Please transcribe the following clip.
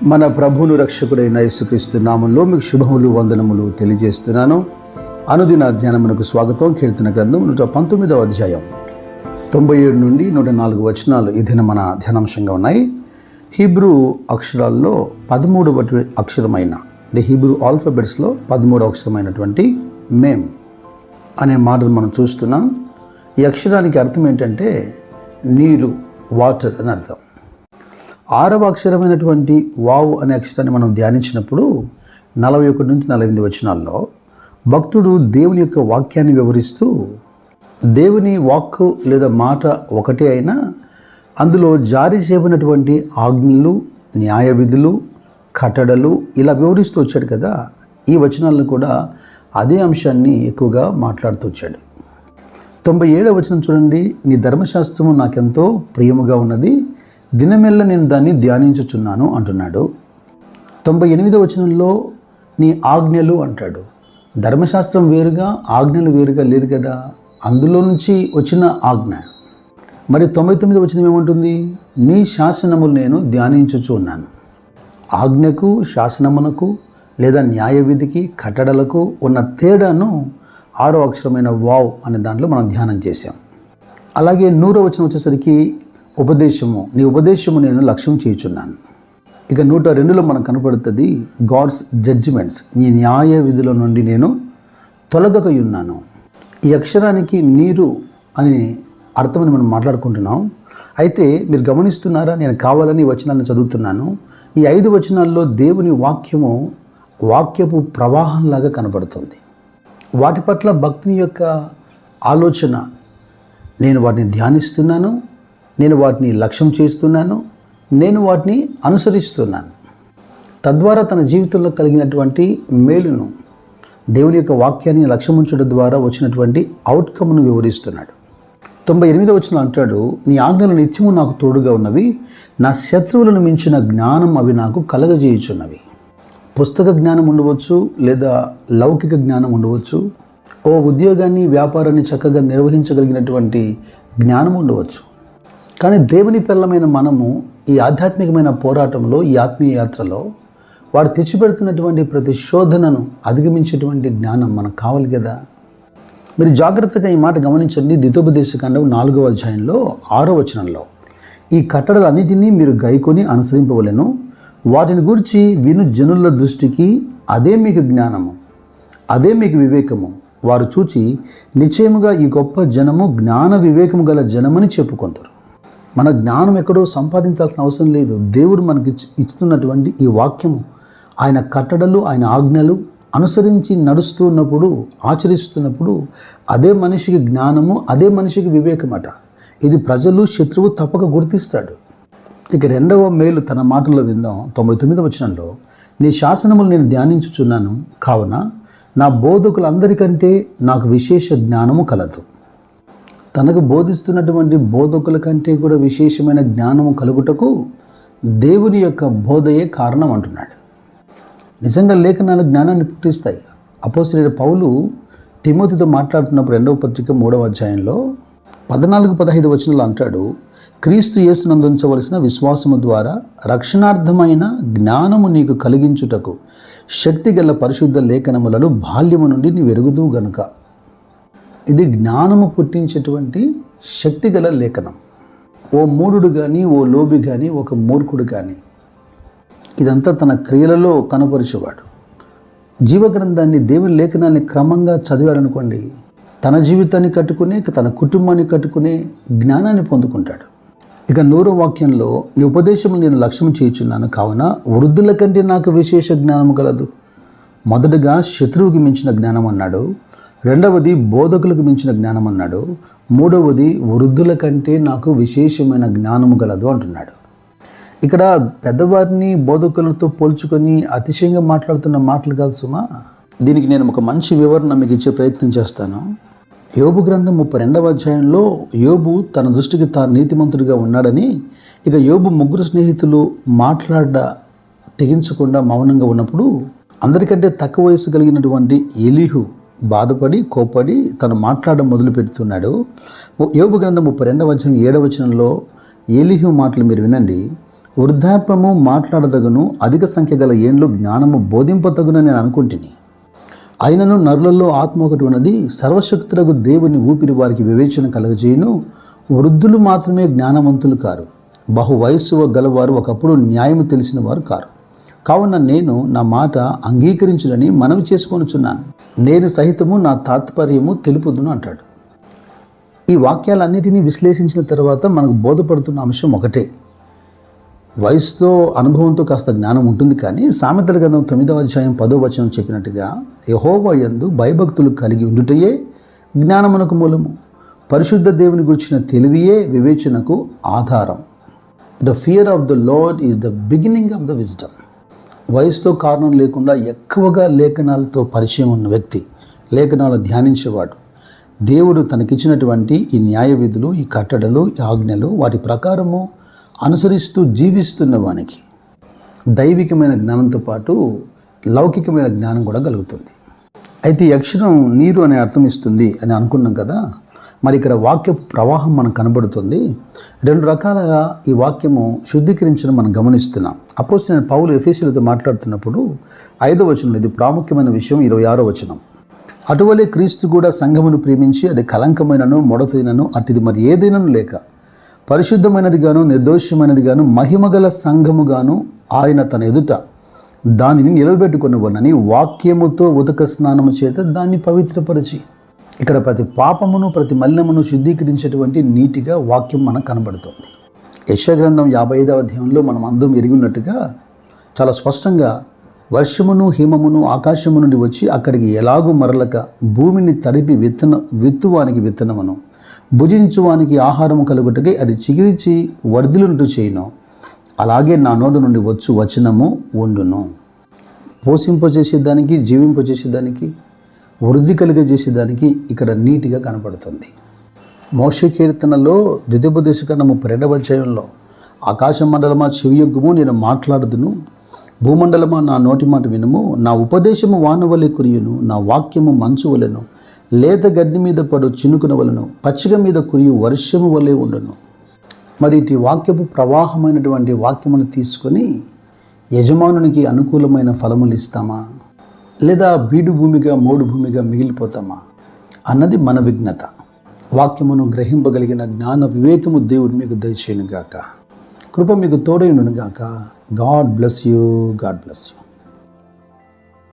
మన ప్రభువును రక్షకుడైన యేసుక్రీస్తు నామంలో మీకు శుభములు వందనములు తెలియజేస్తున్నాను. అనుదిన ధ్యానమునకు స్వాగతం. కీర్తన గ్రంథం 119వ అధ్యాయం 97 నుండి 104 వచనాలు ఈ దిన మన ధ్యానాంశంగా ఉన్నాయి. హీబ్రూ అక్షరాల్లో 13వ అక్షరమైన అంటే హీబ్రూ ఆల్ఫాబెట్స్లో 13వ అక్షరమైనటువంటి మేమ్ అనే మాటను మనం చూస్తున్నాం. ఈ అక్షరానికి అర్థం ఏంటంటే నీరు, వాటర్ అని అర్థం. 6వ అక్షరమైనటువంటి వావ్ అనే అక్షరాన్ని మనం ధ్యానించినప్పుడు 41 నుంచి 48 వచనాల్లో భక్తుడు దేవుని యొక్క వాక్యాన్ని వివరిస్తూ దేవుని వాక్కు లేదా మాట ఒకటే అయినా అందులో జారీ చేయబడినటువంటి ఆజ్ఞలు, న్యాయ విధులు, కట్టడలు ఇలా వివరిస్తూ వచ్చాడు కదా. ఈ వచనాలను కూడా అదే అంశాన్ని ఎక్కువగా మాట్లాడుతూ వచ్చాడు. 97వ వచనం చూడండి. నీ ధర్మశాస్త్రము నాకెంతో ప్రియముగా ఉన్నది, దినమెల్ల నేను దాన్ని ధ్యానించుచున్నాను అంటున్నాడు. 98వ వచనంలో నీ ఆజ్ఞలు అంటాడు. ధర్మశాస్త్రం వేరుగా, ఆజ్ఞలు వేరుగా లేదు కదా, అందులో నుంచి వచ్చిన ఆజ్ఞ. మరి 99వ వచనం ఏముంటుంది? నీ శాసనములు నేను ధ్యానించుచు ఉన్నాను. ఆజ్ఞకు, శాసనమునకు లేదా న్యాయ విధికి, కట్టడలకు ఉన్న తేడాను 6వ అక్షరమైన వావ్ అనే దాంట్లో మనం ధ్యానం చేశాం. అలాగే 100వ వచనం వచ్చేసరికి ఉపదేశము, నీ ఉపదేశము నేను లక్ష్యం చేయుచున్నాను. ఇక 102లో మనకు కనపడుతుంది గాడ్స్ జడ్జిమెంట్స్, నీ న్యాయ విధుల నుండి నేను తొలగకయున్నాను. ఈ అక్షరానికి నీరు అని అర్థమని మనం మాట్లాడుకుంటున్నాం. అయితే మీరు గమనిస్తున్నారా, నేను కావాలని వచనాలను చదువుతున్నాను. ఈ 5 వచనాల్లో దేవుని వాక్యము వాక్యపు ప్రవాహంలాగా కనపడుతుంది. వాటి పట్ల భక్తుని యొక్క ఆలోచన, నేను వాటిని ధ్యానిస్తున్నాను, నేను వాటిని లక్ష్యం చేస్తున్నాను, నేను వాటిని అనుసరిస్తున్నాను. తద్వారా తన జీవితంలో కలిగినటువంటి మేలును, దేవుని యొక్క వాక్యాన్ని లక్ష్యం ఉంచడం ద్వారా వచ్చినటువంటి అవుట్కమ్ను వివరిస్తున్నాడు. 98వ వచనం అంటాడు, నీ ఆజ్ఞలు నిత్యము నాకు తోడుగా ఉన్నవి, నా శత్రువులను మించిన జ్ఞానం అవి నాకు కలగజేయుచున్నవి. పుస్తక జ్ఞానం ఉండవచ్చు, లేదా లౌకిక జ్ఞానం ఉండవచ్చు, ఓ ఉద్యోగాన్ని, వ్యాపారాన్ని చక్కగా నిర్వహించగలిగినటువంటి జ్ఞానం ఉండవచ్చు. కానీ దేవుని పిల్లమైన మనము ఈ ఆధ్యాత్మికమైన పోరాటంలో, ఈ ఆత్మీయ యాత్రలో వాడు తెచ్చిపెడుతున్నటువంటి ప్రతి శోధనను అధిగమించేటువంటి జ్ఞానం మనకు కావాలి కదా. మీరు జాగ్రత్తగా ఈ మాట గమనించండి. ద్వితోపదేశకాండం 4వ అధ్యాయంలో 6వ వచనంలో, ఈ కట్టడలన్నిటినీ మీరు గైకొని అనుసరింపవలెను, వాటిని గురించి విను జనుల దృష్టికి అదే మీకు జ్ఞానము, అదే మీకు వివేకము. వారు చూచి నిశ్చయముగా ఈ గొప్ప జనము జ్ఞాన వివేకము గల జనమని చెప్పుకొందరు. మన జ్ఞానం ఎక్కడో సంపాదించాల్సిన అవసరం లేదు. దేవుడు మనకి ఇస్తున్నటువంటి ఈ వాక్యము, ఆయన కట్టడలు, ఆయన ఆజ్ఞలు అనుసరించి నడుస్తున్నప్పుడు, ఆచరిస్తున్నప్పుడు అదే మనిషికి జ్ఞానము, అదే మనిషికి వివేకమట. ఇది ప్రజలు, శత్రువు తప్పక గుర్తిస్తాడు. ఇక 2వ మేలు తన మాటల్లో విందాం. 99వ వచనంలో, నీ శాసనములు నేను ధ్యానించుచున్నాను, కావున నా బోధకులందరికంటే నాకు విశేష జ్ఞానము కలదు. తనకు బోధిస్తున్నటువంటి బోధకుల కంటే కూడా విశేషమైన జ్ఞానము కలుగుటకు దేవుని యొక్క బోధయే కారణం అంటున్నాడు. నిజంగా లేఖనాలు జ్ఞానాన్ని పుట్టిస్తాయి. అపోస్తలుడైన పౌలు తిమోతితో మాట్లాడుతున్నప్పుడు 2వ పత్రిక 3వ అధ్యాయంలో 14-15 వచనాలు అంటాడు, క్రీస్తు యేసునందు ఉంచవలసిన విశ్వాసము ద్వారా రక్షణార్థమైన జ్ఞానము నీకు కలిగించుటకు శక్తిగల పరిశుద్ధ లేఖనములను బాల్యము నుండి నీవు ఎరుగుదువు గనుక. ఇది జ్ఞానము పుట్టించేటువంటి శక్తిగల లేఖనం. ఓ మూఢుడు కానీ, ఓ లోబి కానీ, ఒక మూర్ఖుడు కానీ ఇదంతా తన క్రియలలో కనపరిచేవాడు. జీవగ్రంథాన్ని, దేవుని లేఖనాన్ని క్రమంగా చదివాడనుకోండి, తన జీవితాన్ని కట్టుకునే, తన కుటుంబాన్ని కట్టుకునే జ్ఞానాన్ని పొందుకుంటాడు. ఇక 100వ వాక్యంలో, నీ ఉపదేశము నేను లక్ష్యం చేయుచున్నాను, కావున వృద్ధుల కంటే నాకు విశేష జ్ఞానము కలదు. మొదటగా శత్రువుకి మించిన జ్ఞానం అన్నాడు, 2వది బోధకులకు మించిన జ్ఞానం అన్నాడు, 3వది వృద్ధుల కంటే నాకు విశేషమైన జ్ఞానము గలదు అంటున్నాడు. ఇక్కడ పెద్దవారిని బోధకులతో పోల్చుకొని అతిశయంగా మాట్లాడుతున్న మాటలు కాదు సుమా. దీనికి నేను ఒక మంచి వివరణ మీకు ఇచ్చే ప్రయత్నం చేస్తాను. యోబు గ్రంథం 32వ అధ్యాయంలో యోబు తన దృష్టికి తాను నీతిమంతుడిగా ఉన్నాడని, ఇక యోబు 3 స్నేహితులు తెగించకుండా మౌనంగా ఉన్నప్పుడు అందరికంటే తక్కువ వయసు కలిగినటువంటి ఎలీహు బాధపడి, కోపడి తను మాట్లాడడం మొదలు పెడుతున్నాడు. యోబు గ్రంథం 32వ అధ్యాయం 7వ వచనంలో ఎలీహు మాటలు మీరు వినండి. వృద్ధాప్యము మాట్లాడదగను, అధిక సంఖ్య గల ఏండ్లు జ్ఞానము బోధింపతగునని నేను అనుకుంటుని. అయినను నరులలో ఆత్మ ఒకటి ఉన్నది, సర్వశక్తులకు దేవుని ఊపిరి వారికి వివేచన కలగజేయును. వృద్ధులు మాత్రమే జ్ఞానవంతులు కారు, బహు వయస్సు గలవారు ఒకప్పుడు న్యాయము తెలిసిన వారు కారు. కావున నేను నా మాట అంగీకరించునని మనవి చేసుకొనుచున్నాను. నేను సహితము నా తాత్పర్యము తెలుపుదును అంటాడు. ఈ వాక్యాలన్నిటినీ విశ్లేషించిన తర్వాత మనకు బోధపడుతున్న అంశం ఒకటే. వయసుతో అనుభవంతో కాస్త జ్ఞానం ఉంటుంది, కానీ సామెతల గ్రంథం 9వ అధ్యాయం 10వ వచనం చెప్పినట్టుగా యెహోవా యందు భయభక్తులు కలిగి ఉండుటయే జ్ఞానమునకు మూలము. పరిశుద్ధ దేవుని గురించిన తెలివియే వివేచనకు ఆధారం. The fear of the lord is the beginning of the wisdom. వయసుతో కారణం లేకుండా ఎక్కువగా లేఖనాలతో పరిచయం ఉన్న వ్యక్తి, లేఖనాలు ధ్యానించేవాడు, దేవుడు తనకిచ్చినటువంటి ఈ న్యాయ విధులు, ఈ కట్టడలు, ఈ ఆజ్ఞలు, వాటి ప్రకారము అనుసరిస్తూ జీవిస్తున్న వానికి దైవికమైన జ్ఞానంతో పాటు లౌకికమైన జ్ఞానం కూడా కలుగుతుంది. అయితే ఈ అక్షరం నీరు అనే అర్థం ఇస్తుంది అని అనుకున్నాం కదా. మరి ఇక్కడ వాక్య ప్రవాహం మనకు కనబడుతుంది. రెండు రకాలుగా ఈ వాక్యము శుద్ధీకరించడం మనం గమనిస్తున్నాం. అపోస్తలుడైన పౌలు ఎఫెసీయులతో మాట్లాడుతున్నప్పుడు 5వ వచనం, ఇది ప్రాముఖ్యమైన విషయం, 26వ వచనం, అటువలే క్రీస్తు కూడా సంఘమును ప్రేమించి అది కలంకమైనను మొడతైనను అట్టిది మరి ఏదైనాను లేక పరిశుద్ధమైనదిగాను నిర్దోషమైనదిగాను మహిమగల సంఘముగాను ఆయన తన ఎదుట దానిని నిలబెట్టుకున్నవనని వాక్యముతో ఉదక స్నానము చేత దాన్ని పవిత్రపరిచి. ఇక్కడ ప్రతి పాపమును ప్రతి మలినమును శుద్ధీకరించేటువంటి నీటిగా వాక్యం మనకు కనబడుతుంది. యెషయా గ్రంథం 55వ అధ్యాయంలో మనం అందరం ఎరిగి ఉన్నట్టుగా చాలా స్పష్టంగా వర్షమును హిమమును ఆకాశము నుండి వచ్చి అక్కడికి ఎలాగూ మరలక భూమిని తడిపి విత్తువానికి విత్తనమును భుజించువానికి ఆహారము కలుగుటకై అది చిగిరిచి వర్ధిల్లునట్టు చేయును, అలాగే నా నోటి నుండి వచ్చు వచనము ఉండును. పోషింపజేసేదానికి, జీవింపజేసేదానికి, వృద్ధి కలిగజేసేదానికి ఇక్కడ నీటిగా కనపడుతుంది. మోషే కీర్తనలో 2వ 32వ అధ్యాయంలో ఆకాశ మండలమా చెవియొగ్గుము, నేను మాట్లాడుదును, భూమండలమా నా నోటి మాట వినుము, నా ఉపదేశము వానవలె కురియును, నా వాక్యము మంచు వలెను, లేత గడ్డి మీద పడు చినుకున వలెను, పచ్చిక మీద కురియు వర్షము వలె ఉండును. మరి ఇటు వాక్యపు ప్రవాహమైనటువంటి వాక్యమును తీసుకొని యజమానునికి అనుకూలమైన ఫలములు ఇస్తామా, లేదా బీడు భూమిగా మోడు భూమిగా మిగిలిపోతామా అన్నది మన విఘ్నత. వాక్యమును గ్రహింపగలిగిన జ్ఞాన వివేకము దేవుడు మీకు దయచేయును గాక. కృప మీకు తోడైనను గాక. God bless you. God bless you.